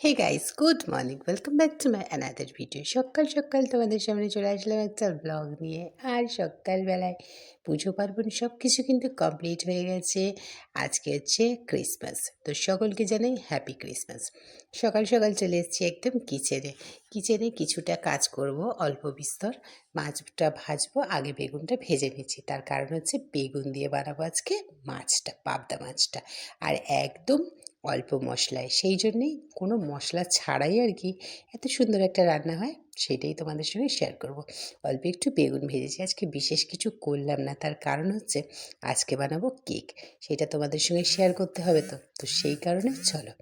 Hey guys, good morning, welcome back to my another video. সকাল সকাল তোমাদের সামনে চলে আসলাম একটা ব্লগ নিয়ে। আর সকালবেলায় পুজো পার্বণ সব কিছু কিন্তু কমপ্লিট হয়ে গেছে। আজকে হচ্ছে ক্রিসমাস, তো সকলকে জানাই হ্যাপি ক্রিসমাস। সকাল সকাল চলে এসেছি একদম কিচেনে কিছুটা কাজ করব, অল্প বিস্তর। মাছটা ভাজবো, আগে বেগুনটা ভেজে নিচ্ছি, তার কারণ হচ্ছে বেগুন দিয়ে বানাবো আজকে মাছটা, পাবদা মাছটা। আর একদম অল্প মশলায়, সেই জন্যেই কোনো মশলা ছাড়াই আর কি এত সুন্দর একটা রান্না হয়, সেটাই তোমাদের সঙ্গে শেয়ার করব। অল্প একটু বেগুন ভেজেছি, আজকে বিশেষ কিছু করলাম না, তার কারণ হচ্ছে আজকে বানাবো কেক। সেটা তোমাদের সঙ্গে শেয়ার করতে হবে, তো সেই কারণে চলো।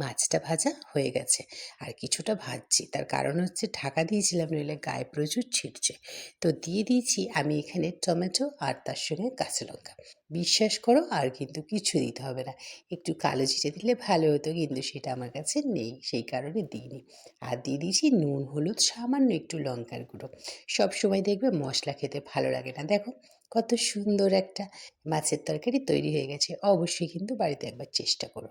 মাছটা ভাজা হয়ে গেছে, আর কিছুটা ভাজছি, তার কারণ হচ্ছে ঢাকা দিয়েছিলাম, নইলে গায়ে প্রচুর ছিটছে। তো দিয়ে দিয়েছি আমি এখানে টমেটো আর তার সঙ্গে কাঁচা লঙ্কা। বিশ্বাস করো, আর কিন্তু কিছু দিতে হবে না। একটু কালো জিরে দিলে ভালো হতো, কিন্তু সেটা আমার কাছে নেই, সেই কারণে দিইনি। আর দিয়ে দিয়েছি নুন, হলুদ, সামান্য একটু লঙ্কার গুঁড়ো। সব সময় দেখবে মশলা খেতে ভালো লাগে না। দেখো কত সুন্দর একটা মাছের তরকারি তৈরি হয়ে গেছে। অবশ্যই কিন্তু বাড়িতে একবার চেষ্টা করো,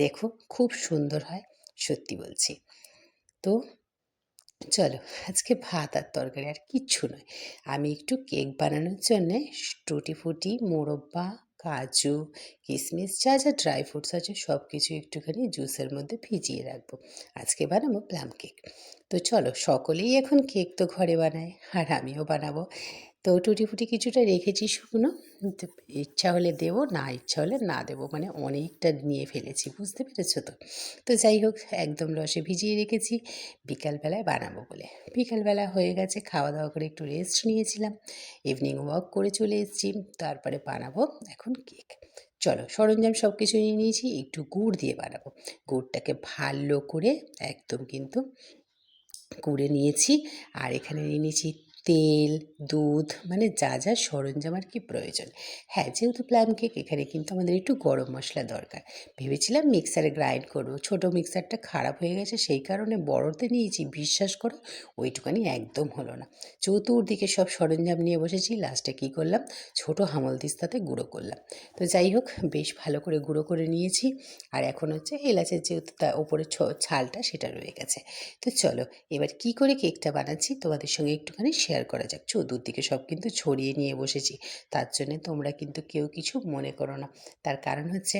দেখো খুব সুন্দর হয়, সত্যি বলছি। তো চলো, আজকে ভাত আর তরকারি আর কিচ্ছু নয়। আমি একটু কেক বানানোর জন্যে টুটি ফুটি, মোরব্বা, কাজু, কিশমিশ, যা যা ড্রাই ফ্রুটস আছে সব কিছু একটুখানি জুসের মধ্যে ভিজিয়ে রাখবো। আজকে বানাবো প্লাম কেক। তো চলো, সকলেই এখন কেক তো ঘরে বানায়, আর আমিও বানাবো। তো টুটি ফুটি কিছুটা রেখেছি শুকনো, তো ইচ্ছা হলে দেবো, না ইচ্ছা হলে না দেবো, মানে অনেকটা নিয়ে ফেলেছি, বুঝতে পেরেছো তো। তো যাই হোক, একদম রসে ভিজিয়ে রেখেছি, বিকালবেলায় বানাবো বলে। বিকালবেলা হয়ে গেছে, খাওয়া দাওয়া করে একটু রেস্ট নিয়েছিলাম, ইভিনিং ওয়াক করে চলে এসেছি, তারপরে বানাবো এখন কেক। চলো, সরঞ্জাম সব কিছু নিয়ে নিয়েছি, একটু গুড় দিয়ে বানাবো। গুড়টাকে ভালো করে একদম কিন্তু করে নিয়েছি। আর এখানে নিয়ে নিয়েছি তেল, দুধ, মানে যা যা সরঞ্জাম আর কি প্রয়োজন। হ্যাঁ, যেহেতু প্লাম কেক, এখানে কিন্তু আমাদের একটু গরম মশলা দরকার। ভেবেছিলাম মিক্সারে গ্রাইন্ড করবো, ছোটো মিক্সারটা খারাপ হয়ে গেছে, সেই কারণে বড়তে নিয়েছি। বিশ্বাস করো, ওইটুকানি একদম হলো না। চতুর্দিকে সব সরঞ্জাম নিয়ে বসেছি, লাস্টে কী করলাম, ছোটো হামলদিস্তাতে গুঁড়ো করলাম। তো যাই হোক, বেশ ভালো করে গুঁড়ো করে নিয়েছি। আর এখন হচ্ছে এলাচের যেহেতু তার ওপরে ছালটা, সেটা রয়ে গেছে। তো চলো, এবার কি করে কেকটা বানাচ্ছি তোমাদের সঙ্গে একটুখানি শেয়ার করা যাক। চতুর্দিকে সব কিন্তু ছড়িয়ে নিয়ে বসেছি, তার জন্যে তোমরা কিন্তু কেউ কিছু মনে করো না। তার কারণ হচ্ছে,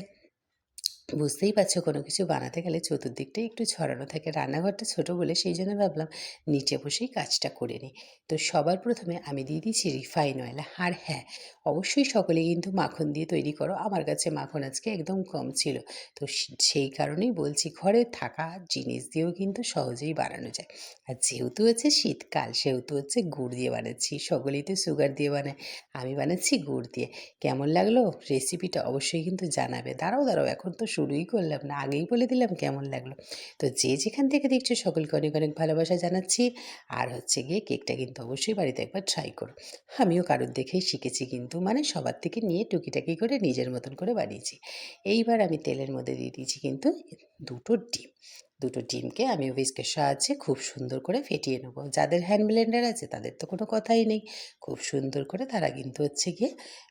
বুঝতেই পারছো, কোনো কিছু বানাতে গেলে চতুর্দিকটাই একটু ছড়ানো থাকে। রান্নাঘরটা ছোটো বলে সেই জন্য ভাবলাম নিচে বসেই কাজটা করে নিই। তো সবার প্রথমে আমি দিয়ে দিয়েছি রিফাইন অয়েল। আর হ্যাঁ, অবশ্যই সকলে কিন্তু মাখন দিয়ে তৈরি করো। আমার কাছে মাখন আজকে একদম কম ছিল, তো সেই কারণেই বলছি, ঘরে থাকা জিনিস দিয়েও কিন্তু সহজেই বানানো যায়। আর যেহেতু হচ্ছে শীতকাল, সেহেতু হচ্ছে গুড় দিয়ে বানাচ্ছি। সকলেই তো সুগার দিয়ে বানায়, আমি বানাচ্ছি গুড় দিয়ে। কেমন লাগলো রেসিপিটা অবশ্যই কিন্তু জানাবে। দাঁড়াও, এখন তো শুরুই করলাম না, আগেই বলে দিলাম কেমন লাগলো। তো যে যেখান থেকে দেখছো সকলকে অনেক অনেক ভালোবাসা জানাচ্ছি। আর হচ্ছে গিয়ে কেকটা কিন্তু অবশ্যই বাড়িতে একবার ট্রাই করো। আমিও কারোর দেখেই শিখেছি, কিন্তু মানে সবার থেকে নিয়ে টুকিটাকি করে নিজের মতন করে বানিয়েছি। এইবার আমি তেলের মধ্যে দিয়ে দিয়েছি কিন্তু দুটো ডিম। দুটো ডিমকে আমি হুইস্কের সাহায্যে খুব সুন্দর করে ফেটিয়ে নেবো। যাদের হ্যান্ড ব্লেন্ডার আছে তাদের তো কোনো কথাই নেই, খুব সুন্দর করে তারা কিন্তু হচ্ছে গিয়ে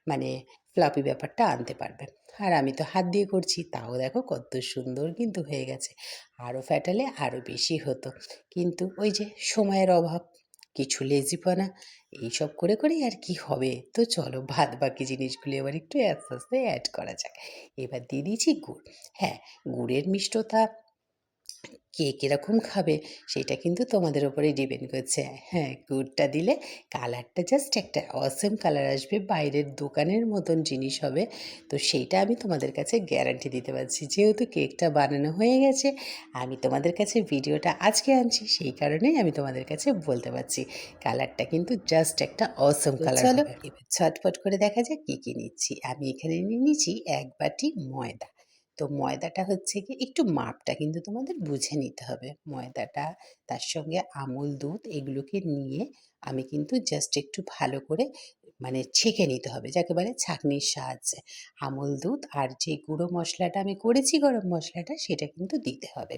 মানে ফ্লাপি ব্যাপারটা আনতে পারবে। আর আমি তো হাত দিয়ে করছি, তাও দেখো কত সুন্দর কিন্তু হয়ে গেছে। আরও ফ্যাটালে আরও বেশি হতো, কিন্তু ওই যে সময়ের অভাব, কিছু লেজিপনা, এইসব করে করেই আর কি হবে। তো চলো, বাদ বাকি জিনিসগুলো এবার একটু আস্তে আস্তে অ্যাড করা যাক। এবার দিয়ে দিয়েছি গুড়। হ্যাঁ, গুড়ের মিষ্টতা কে কীরকম খাবে সেটা কিন্তু তোমাদের ওপরেই ডিপেন্ড করছে। হ্যাঁ, গুড়টা দিলে কালারটা জাস্ট একটা অসম কালার আসবে, বাইরের দোকানের মতন জিনিস হবে। তো সেইটা আমি তোমাদের কাছে গ্যারান্টি দিতে পারছি। যেহেতু কেকটা বানানো হয়ে গেছে, আমি তোমাদের কাছে ভিডিওটা আজকে আনছি, সেই কারণেই আমি তোমাদের কাছে বলতে পারছি কালারটা কিন্তু জাস্ট একটা অসম কালার হবে। এবার ঝটপট করে দেখা যাক কী কী নিচ্ছি। আমি এখানে নিয়ে নিচ্ছি 1 বাটি ময়দা। তো ময়দাটা হচ্ছে গিয়ে একটু মাপটা কিন্তু তোমাদের বুঝে নিতে হবে। ময়দাটা, তার সঙ্গে আমুল দুধ, এগুলোকে নিয়ে আমি কিন্তু জাস্ট একটু ভালো করে মানে ছেঁকে নিতে হবে, যাকে বলে ছাঁকনির সাহায্যে। আমুল দুধ আর যে গুঁড়ো মশলাটা আমি করেছি, গরম মশলাটা, সেটা কিন্তু দিতে হবে।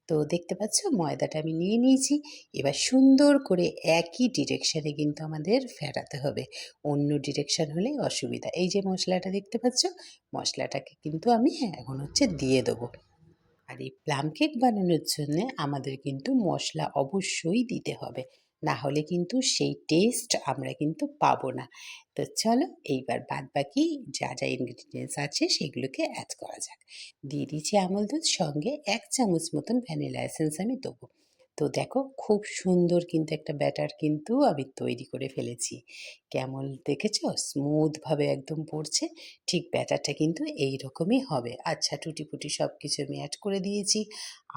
তো দেখতে পাচ্ছ ময়দাটা আমি নিয়ে নিয়েছি। এবার সুন্দর করে একই ডিরেকশানে কিন্তু আমাদের ফেটাতে হবে, অন্য ডিরেকশান হলেই অসুবিধা। এই যে মশলাটা দেখতে পাচ্ছ, মশলাটাকে কিন্তু আমি এখন হচ্ছে দিয়ে দেবো। আর এই প্লাম কেক বানানোর জন্যে আমাদের কিন্তু মশলা অবশ্যই দিতে হবে। না হলে কিন্তু সেই টেস্ট আমরা কিন্তু পাবো না। তো চলো এইবার বাদবাকি যা ইনগ্রিডিয়েন্টস আছে সেগুলোকে অ্যাড করা যাক। দিয়ে দিচ্ছি আমুল দুধ, সঙ্গে ১ চামচ মতন ভ্যানিলা এসেন্স আমি দেবো। তো দেখো খুব সুন্দর কিন্তু একটা ব্যাটার কিন্তু আমি তৈরি করে ফেলেছি। কেমন দেখেছো? স্মুথভাবে একদম পড়ছে। ঠিক ব্যাটারটা কিন্তু এই রকমই হবে। আচ্ছা, টুটি-ফুটি সব কিছু আমি অ্যাড করে দিয়েছি।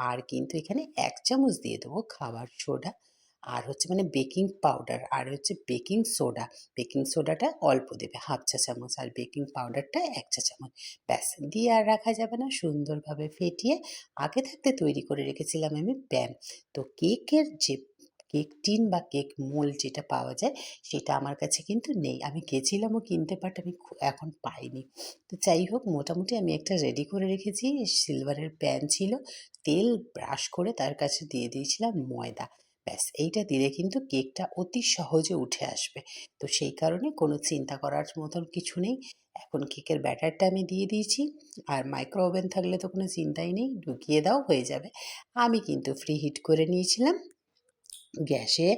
আর কিন্তু এখানে ১ চামচ দিয়ে দেবো খাবার সোডা। আর হচ্ছে মানে বেকিং পাউডার, আর হচ্ছে বেকিং সোডা। বেকিং সোডাটা অল্প দেবে, 1/2 চা চামচ, আর বেকিং পাউডারটা ১ চা চামচ। ব্যাস, দিয়ে আর রাখা যাবে না, সুন্দরভাবে ফেটিয়ে আগে থাকতে তৈরি করে রেখেছিলাম আমি প্যান। তো কেকের যে কেক টিন বা কেক মোল্ড যেটা পাওয়া যায় সেটা আমার কাছে কিন্তু নেই। আমি গেছিলামও কিনতে, বাট আমি এখন পাইনি। তো যাই হোক, মোটামুটি আমি একটা রেডি করে রেখেছি। সিলভারের প্যান ছিল, তেল ব্রাশ করে তার কাছে দিয়ে দিয়েছিলাম ময়দা। ব্যাস, এইটা দিলে কিন্তু কেকটা অতি সহজে উঠে আসবে। তো সেই কারণে কোনো চিন্তা করার মতন কিছু নেই। এখন কেকের ব্যাটারটা আমি দিয়ে দিয়েছি। আর মাইক্রো ওভেন থাকলে তো কোনো চিন্তাই নেই, ঢুকিয়ে দাও, হয়ে যাবে। আমি কিন্তু ফ্রি হিট করে নিয়েছিলাম গ্যাসে,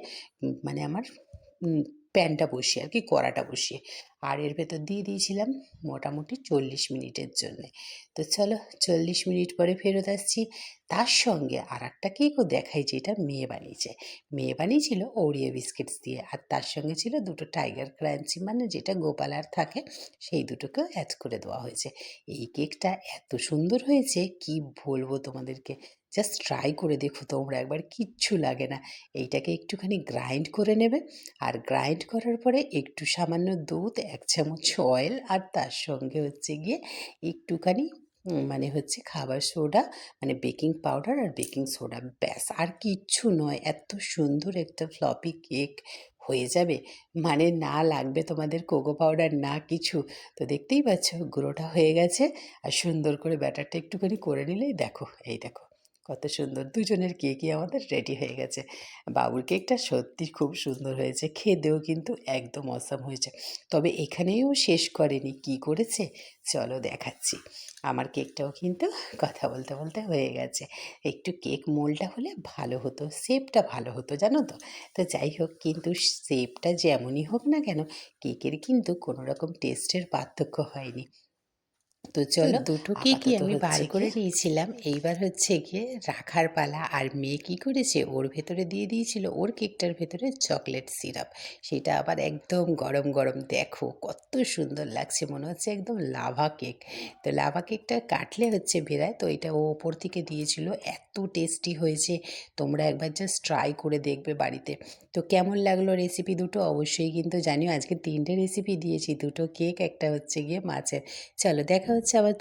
মানে আমার উম প্যানটা বসিয়ে আর কি, কড়াটা বসিয়ে। আর এর ভেতর দিয়ে দিয়েছিলাম মোটামুটি ৪০ মিনিটের জন্যে। তো চলো ৪০ মিনিট পরে ফেরত আসছি। তার সঙ্গে আরেকটা কেকও দেখাই, যেটা মেয়ে বানিয়েছে। মেয়ে বানিয়েছিল ওরিও বিস্কিটস দিয়ে, আর তার সঙ্গে ছিল ২ টো টাইগার ক্রাঞ্চি, মানে যেটা গোপালার থাকে, সেই দুটোকেও অ্যাড করে দেওয়া হয়েছে। এই কেকটা এত সুন্দর হয়েছে কি বলবো তোমাদেরকে। জাস্ট ট্রাই করে দেখো তোমরা একবার, কিচ্ছু লাগে না। এইটাকে একটুখানি গ্রাইন্ড করে নেবে, আর গ্রাইন্ড করার পরে একটু সামান্য দুধ, ১ চামচ অয়েল, আর তার সঙ্গে হচ্ছে গিয়ে একটুখানি মানে হচ্ছে খাবার সোডা, মানে বেকিং পাউডার আর বেকিং সোডা, ব্যাস আর কিচ্ছু নয়। এত সুন্দর একটা ফ্লপি কেক হয়ে যাবে। মানে না লাগবে তোমাদের কোকো পাউডার, না কিছু। তো দেখতেই পাচ্ছ গুঁড়োটা হয়ে গেছে। আর সুন্দর করে ব্যাটারটা একটুখানি করে নিলেই দেখো, এই দেখো কত সুন্দর দুজনের কেকই আমাদের রেডি হয়ে গেছে। বাবুর কেকটা সত্যি খুব সুন্দর হয়েছে, খেতেও কিন্তু একদম অসাম হয়েছে। তবে এখানেও শেষ করেনি, কি করেছে চলো দেখাচ্ছি। আমার কেকটাও কিন্তু কথা বলতে বলতে হয়ে গেছে। একটু কেক মোল্ডটা হলে ভালো হতো, শেপটা ভালো হতো, জানো তো। তো যাই হোক, কিন্তু শেপটা যেমনই হোক না কেন, কেকের কিন্তু কোনো রকম টেস্টের পার্থক্য হয়নি। তো চলো, দুটো কেকই আপাতত আমি হচ্ছে বাড়ি করে গিয়ে নিয়েছিলাম। এইবার হচ্ছে গিয়ে রাখার পালা। আর মেয়ে কী করেছে, ওর ভেতরে দিয়ে দিয়েছিল, ওর কেকটার ভেতরে চকলেট সিরাপ। সেটা আবার একদম গরম গরম, দেখো কত সুন্দর লাগছে, মনে হচ্ছে একদম লাভা কেক। তো লাভা কেকটা কাটলে হচ্ছে বেরায়, তো এটা ও ওপর থেকে দিয়েছিল। এত টেস্টি হয়েছে, তোমরা একবার জাস্ট ট্রাই করে দেখবে বাড়িতে। তো কেমন লাগলো রেসিপি দুটো অবশ্যই কিন্তু জানিও। আজকে ৩টে রেসিপি দিয়েছি, ২টো কেক, একটা হচ্ছে গিয়ে মাছের। চলো দেখা হচ্ছে আবার